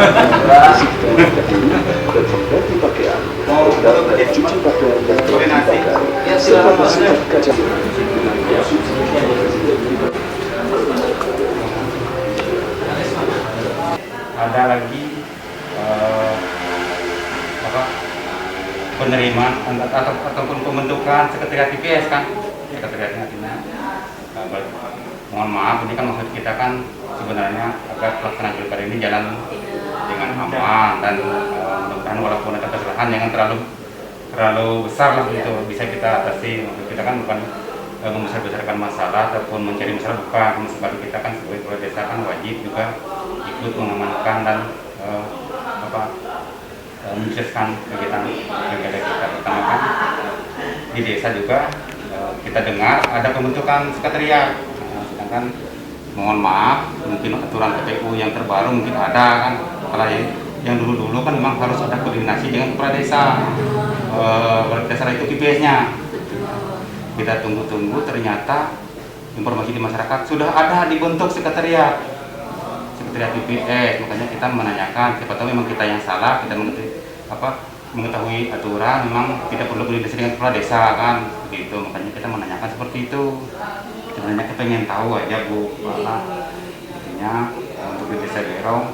dan mengganti pakaian, cuci pakaian dan koordinasi. Ya, silakan. Kaca. Ada lagi penerimaan ataupun pembentukan sekretariat IPS kan, sekretariatnya artinya mohon maaf, ini kan maksud kita kan sebenarnya agar pelaksanaan pilkada ini jalan dengan aman dan mudah-mudahan walaupun ada kesalahan jangan terlalu besar lah gitu, bisa kita atasi. Maksud kita kan bukan membesar-besarkan masalah ataupun mencari masalah, bukan. Sebab kita kan sebagai kepala desa kan wajib juga ikut mengamankan dan menyukseskan kegiatan pilkada kita. Pertama kan di desa juga kita dengar ada pembentukan sekretariat, sedangkan mohon maaf mungkin aturan KPU yang terbaru mungkin ada kan, kalau yang dulu-dulu kan memang harus ada koordinasi dengan kepala desa, kepala desa itu IPS-nya. Kita tunggu-tunggu, ternyata informasi di masyarakat sudah ada dibentuk sekretariat IPS. Makanya kita menanyakan, siapa tahu memang kita yang salah, kita mengetahui aturan memang tidak perlu koordinasi dengan kepala desa kan gitu. Makanya kita menanyakan seperti itu. Sebenarnya kita pengen tahu aja Bu, intinya untuk di desa Berong,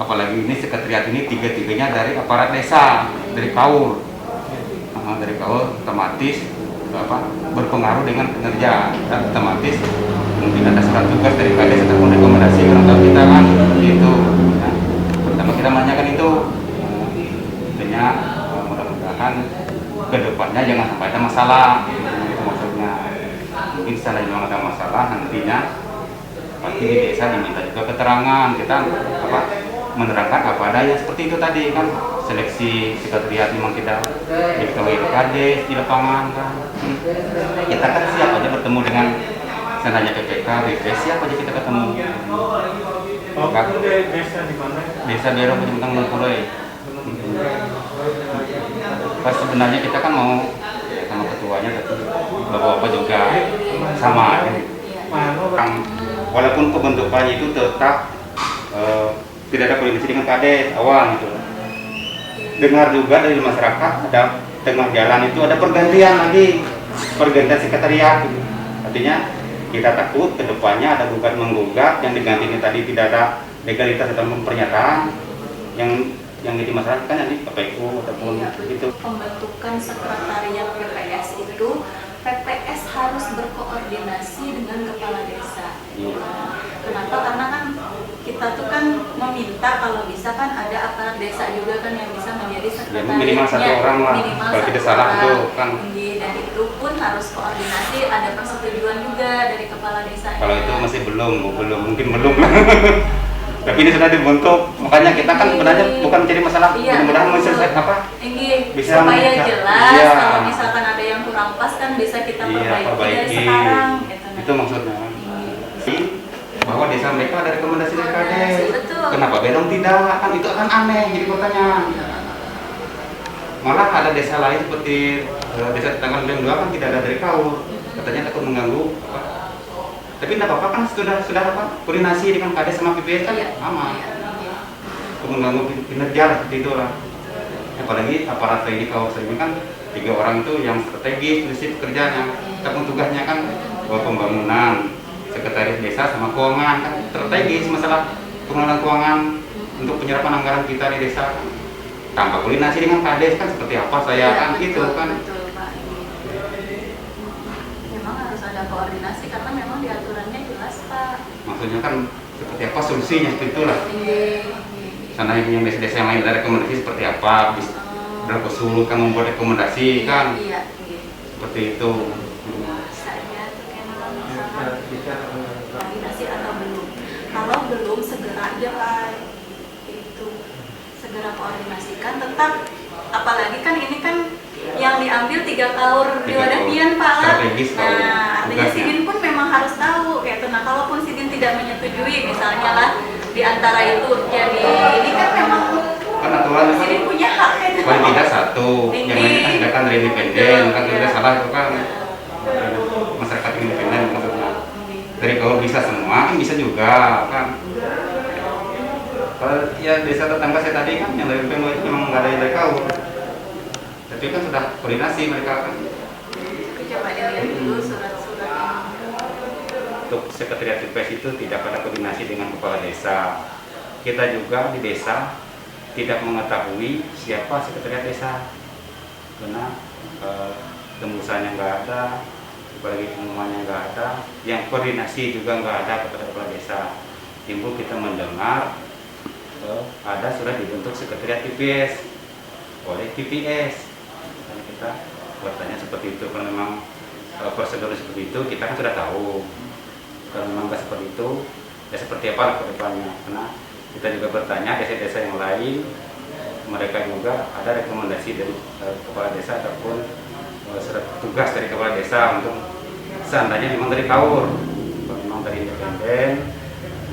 apalagi ini sekretariat ini tiga-tiganya dari aparat desa, dari KAUR, otomatis berpengaruh dengan kinerja, dan otomatis mungkin ada surat tugas dari KDS ataupun rekomendasi kalau kita kan gitu. Ya. Pertama kita menanyakan itu, intinya mudah-mudahan kedepannya jangan sampai ada masalah, itu maksudnya. Mungkin setelah memang ada masalah nantinya pasti di desa diminta juga keterangan, kita menerangkan apa adanya seperti itu tadi kan. Seleksi sekretariat memang tidak diketahui KDS di lapangan kan. Kita kan siap aja bertemu dengan senanya PPK, BPS, siapa aja kita ketemu. Desa di mana? Desa Berong Kecamatan Lengkuloi. Pas sebenarnya kita kan mau sama ketuanya, tapi bapak-bapak juga sama aja. Walaupun pembentukannya itu tetap tidak ada koordinasi dengan KDS awal gitu. Dengar juga dari masyarakat ada tengah jalan itu ada pergantian sekretariat gitu. Artinya kita takut ke depannya ada gugat menggugat yang digantinya tadi tidak ada legalitas atau pernyataan yang jadi masalah kan nanti KPU ataupun itu. Pembentukan sekretariat PPS itu PPS harus berkoordinasi dengan kepala desa. Kenapa? Karena kan kita tuh kan meminta kalau bisa kan ada aparat desa juga kan yang bisa menjadi sekretariatnya. Ya, minimal satu orang lah, kalau tidak salah itu kan. Dan itu pun harus koordinasi, ada persetujuan juga dari kepala desa. Kalau itu masih mungkin belum. Tapi ini sudah dibentuk, makanya kita kan sebenarnya bukan mencari masalah, mudah-mudahan menyelesaikan bisa supaya jelas. Iya. Kalau misalkan ada yang kurang pas kan bisa kita perbaiki dari sekarang. Itu maksudnya. Bahwa desa mereka ada rekomendasi dari KDS. Kenapa Berong tidak? Kan itu akan aneh jadi kotanya. Malah ada desa lain seperti desa tetangga Lembeng 2 kan tidak ada dari KAUR. Katanya takut mengganggu. Tapi tidak apa-apa kan sudah koordinasi dengan KDS sama PPS kan aman. Mengganggu kinerja seperti itulah. Apalagi aparat ini KAUR ini kan 3 orang itu yang strategis prinsip kerjanya. Tapi tugasnya kan pembangunan, sekretaris desa sama keuangan kan strategis masalah pengelolaan keuangan untuk penyerapan anggaran kita di desa. Tanpa koordinasi dengan KDS kan seperti apa saya kan gitu kan. Betul, Pak. Memang harus ada koordinasi karena memang di aturannya jelas, Pak. Maksudnya kan seperti apa solusinya seperti itulah. Sana yang desa-desa yang lain ada rekomendasi seperti apa, berapa sulit kan membuat rekomendasi kan. Iya. Seperti itu. Koordinasi atau belum? Kalau belum segera aja Pak, itu segera koordinasikan. Tetap, apalagi kan ini kan yang diambil 3 KAUR di Wadahian Pak. Nah, artinya Sidin pun memang harus tahu kayak itu. Nah, kalaupun Sidin tidak menyetujui misalnya lah di antara itu jadi ini kan memang kan aturan Sidin punya hak gitu. paling tidak satu, yang lainnya kan tidak kan dari independen, kan tidak salah itu kan masyarakat independen maksudnya. Dari KAUR bisa semua kan bisa juga kan. Kalau ya desa tetangga saya tadi kan yang dari PMU itu memang nggak ada yang dari KAUR. Tapi kan sudah koordinasi mereka kan. Tapi coba dilihat dulu surat-surat. Untuk sekretariat TPS itu tidak ada koordinasi dengan kepala desa. Kita juga di desa tidak mengetahui siapa sekretariat desa karena tembusannya nggak ada, apalagi pengumumannya nggak ada, yang koordinasi juga nggak ada kepada kepala desa. Timbul kita mendengar ada sudah dibentuk sekretariat TPS oleh TPS. Dan kita bertanya seperti itu, kalau memang prosedur seperti itu kita kan sudah tahu. Kalau memang nggak seperti itu, ya seperti apa ke depannya? Karena kita juga bertanya desa-desa yang lain, mereka juga ada rekomendasi dari kepala desa ataupun surat tugas dari kepala desa untuk seandainya memang dari KAUR, kalau memang dari independen,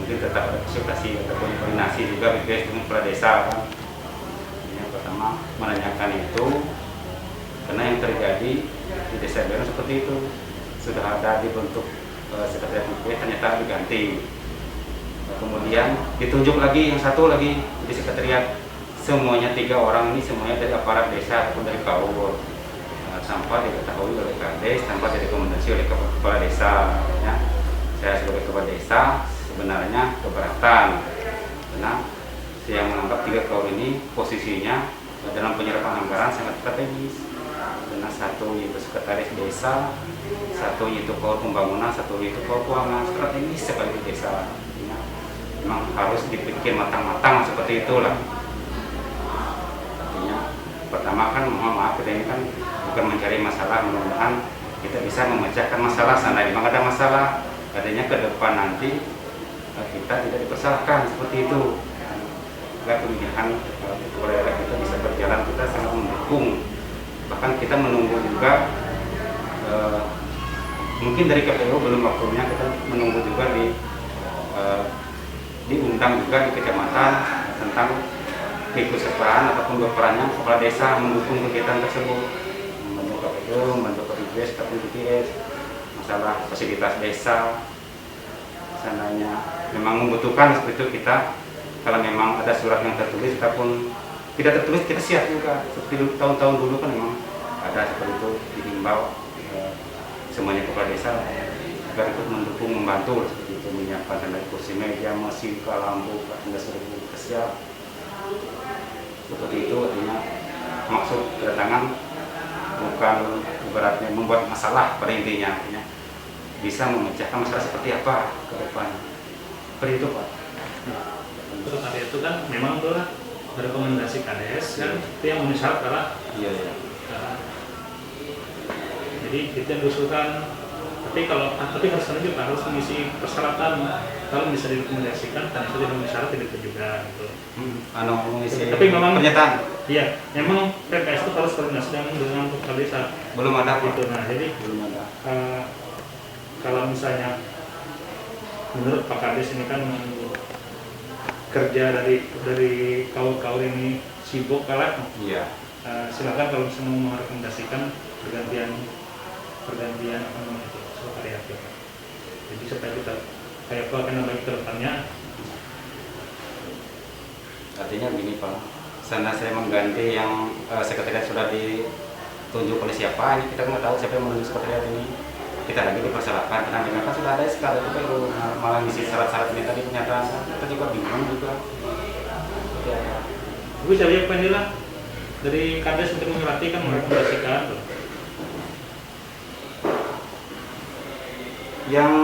mungkin tetap ada konsultasi ataupun koordinasi juga BPS dengan kepala desa kan. Yang pertama menanyakan itu, karena yang terjadi di desa Beron seperti itu, sudah ada dibentuk sekretariat BPS ternyata diganti. Kemudian ditunjuk lagi yang satu lagi di sekretariat, semuanya 3 orang ini semuanya dari aparat desa ataupun dari KAUR, tanpa diketahui oleh Kades, tanpa direkomendasi oleh kepala desa. Ya. Saya sebagai kepala desa sebenarnya keberatan karena saya menganggap 3 KAUR ini posisinya dalam penyerapan anggaran sangat strategis. Karena satu yaitu sekretaris desa, satu yaitu KAUR pembangunan, satu yaitu KAUR keuangan, strategis sekali di desa. Memang harus dipikir matang-matang seperti itulah. Artinya pertama kan mohon maaf, kita ini kan bukan mencari masalah, mudah-mudahan kita bisa memecahkan masalah sana memang ada masalah, artinya ke depan nanti kita tidak dipersalahkan seperti itu. Agar pemilihan kepala daerah kita bisa berjalan, kita sangat mendukung. Bahkan kita menunggu juga mungkin dari KPU belum waktunya, kita menunggu juga diundang juga di kecamatan tentang keikutsertaan ataupun berperannya kepala desa mendukung kegiatan tersebut, membantu KPU, membantu BPS, ataupun BPS, masalah fasilitas desa. Seandainya memang membutuhkan seperti itu, kita kalau memang ada surat yang tertulis ataupun tidak tertulis, kita siap juga. Seperti tahun-tahun dulu kan memang ada seperti itu, dihimbau semuanya kepala desa agar ikut mendukung, membantu seperti itu, menyiapkan tanda kursi meja, mesin, lampu, tanda seribu kesiap. Seperti itu, artinya maksud kedatangan bukan ibaratnya membuat masalah, pada intinya artinya bisa memecahkan masalah seperti apa ke depan. Seperti itu, Pak. Terus tadi itu kan memang itulah rekomendasi Kades kan, itu yang memenuhi syarat adalah Iya. jadi itu yang diusulkan. Tapi harus juga harus mengisi persyaratan, kalau bisa direkomendasikan dan itu tidak syarat tidak juga gitu. Mengisi Tapi memang pernyataan iya, memang PPS itu harus koordinasi dengan kepala desa. belum ada, Pak. Gitu. Nah, jadi Belum ada. kalau misalnya menurut Pak Kades ini kan kerja dari kaul ini sibuk kalah. Iya. Silakan kalau bisa mau merekomendasikan pergantian apa namanya itu sekretariat ya. Jadi supaya kita kayak apa akan bagi ke depannya. Artinya begini, Pak, sana saya mengganti yang sekretariat sudah ditunjuk oleh siapa, ini kita nggak tahu siapa yang menunjuk sekretariat ini. Kita lagi dipersalahkan karena mereka kan sudah ada SK itu kan malah ngisi syarat-syarat ini tadi pernyataan, kita juga bingung juga. Ya. Ibu saya lihat inilah dari Kades untuk menyurati kan merekomendasikan. Yang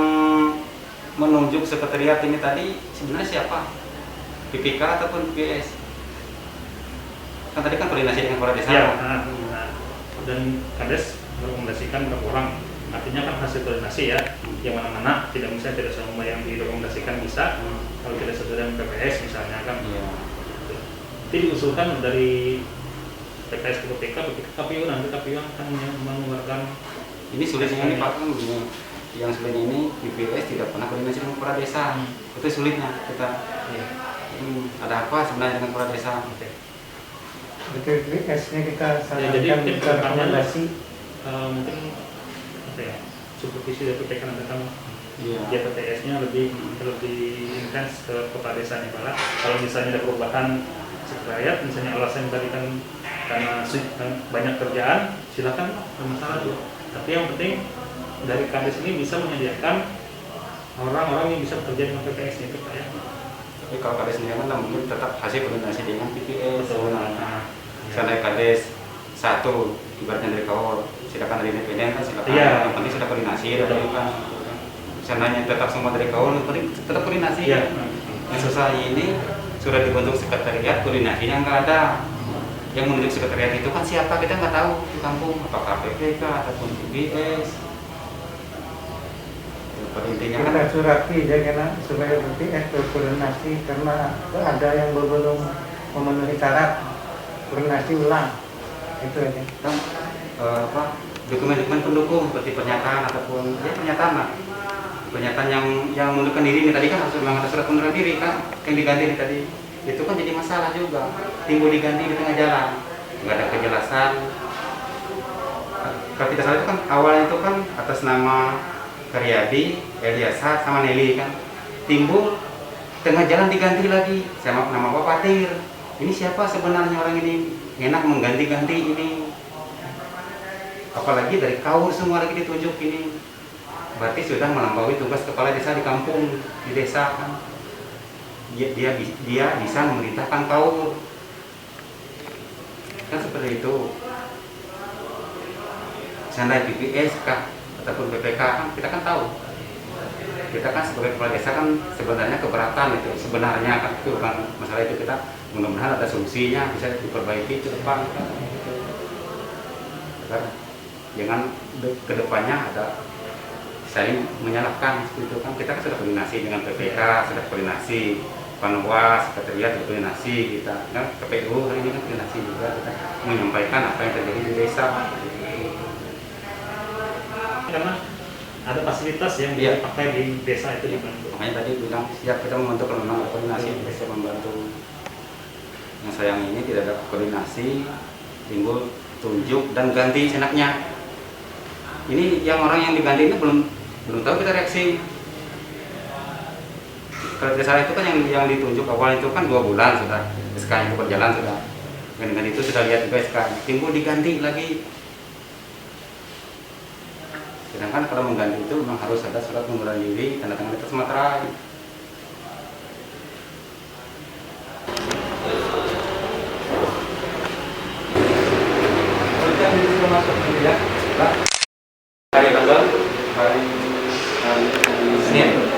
menunjuk sekretariat ini tadi sebenarnya siapa? PPK ataupun PPS? Kan tadi kan koordinasi dengan kepala desa. Ya, dan Kades merekomendasikan berapa orang. Artinya kan hasil koordinasi ya, yang mana-mana tidak misalnya tidak semua yang direkomendasikan bisa, kalau tidak sesuai dengan PPS misalnya kan. Iya. Itu diusulkan dari PPS ke PPK, KPU nanti KPU akan mengeluarkan. Ini sulitnya ini, Pak, kan begini. Yang sulitnya ini BPS tidak pernah koordinasi dengan kepala desa. Itu sulitnya kita. Ya. Ada apa sebenarnya dengan kepala desa? Oke. Betul, S-nya kita Ya, jadi sarankan mungkin ke rekomendasi. mungkin apa ya, supervisi dari PPK nanti kan Iya. JPTS-nya lebih intens ke kepala desanya. Kalau misalnya ada perubahan sekretariat, misalnya alasan tadi kan karena banyak kerjaan, silakan bermasalah tuh. Tapi yang penting dari kades ini bisa menyediakan orang-orang yang bisa bekerja dengan PPS itu Pak ya. Tapi kalau kades sendiri kan mungkin tetap hasil koordinasi dengan PPS. Betul. Misalnya kades satu ibaratnya dari kawal, silakan dari independen kan silakan. Iya. Yang penting sudah koordinasi dari kan. Misalnya tetap semua dari kawal, yang penting tetap koordinasi. Iya. Yang susah ini sudah dibentuk sekretariat, koordinasinya nggak ada. Yang menunjuk sekretariat itu kan siapa kita nggak tahu di kampung, apakah PPK ataupun PBS. Pada intinya kan Kita surati jangan supaya BPS berkoordinasi karena ada yang belum memenuhi syarat, koordinasi ulang. Itu aja. kan dokumen-dokumen pendukung seperti pernyataan ataupun ya pernyataan lah. Pernyataan yang mundurkan diri ini tadi kan harus memang ada surat pengunduran diri kan yang diganti ini tadi. Itu kan jadi masalah juga, timbul diganti di tengah jalan, nggak ada kejelasan. Kalau tidak salah itu kan awalnya itu kan atas nama Karyadi, Eliasa, sama Nelly kan, timbul tengah jalan diganti lagi sama nama Pak Patir. Ini siapa sebenarnya orang ini? Enak mengganti-ganti ini, apalagi dari kaur semua lagi ditunjuk ini, berarti sudah melampaui tugas kepala desa di kampung, di desa kan. Dia bisa memerintahkan kaum kan seperti itu. Seandainya PPS kah ataupun PPK kan kita kan tahu, kita kan sebagai kepala desa kan sebenarnya keberatan itu sebenarnya kan, itu bukan masalah itu. Kita mudah-mudahan ada solusinya bisa diperbaiki ke depan kan, gitu. Agar jangan ke depannya ada saling menyalahkan seperti itu kan. Kita kan sudah koordinasi dengan PPK, sudah koordinasi Panwas, sekretariat koordinasi kita, kan KPU hari ini kan koordinasi juga, kita menyampaikan apa yang terjadi di desa. Karena ada fasilitas yang Iya. dipakai di desa itu dibantu. Makanya tadi bilang siap kita membantu kalau memang ada koordinasi, bisa membantu. Yang sayang ini tidak ada koordinasi, timbul tunjuk dan ganti senaknya. Ini yang orang yang diganti ini belum tahu kita reaksi. Kalau tidak salah itu kan yang ditunjuk awal itu kan 2 bulan sudah SK itu berjalan sudah. Dengan itu sudah lihat juga SK, timbul diganti lagi. Sedangkan kalau mengganti itu memang harus ada surat pengunduran diri, tanda tangan atas materai. Hari tanggal hari Senin.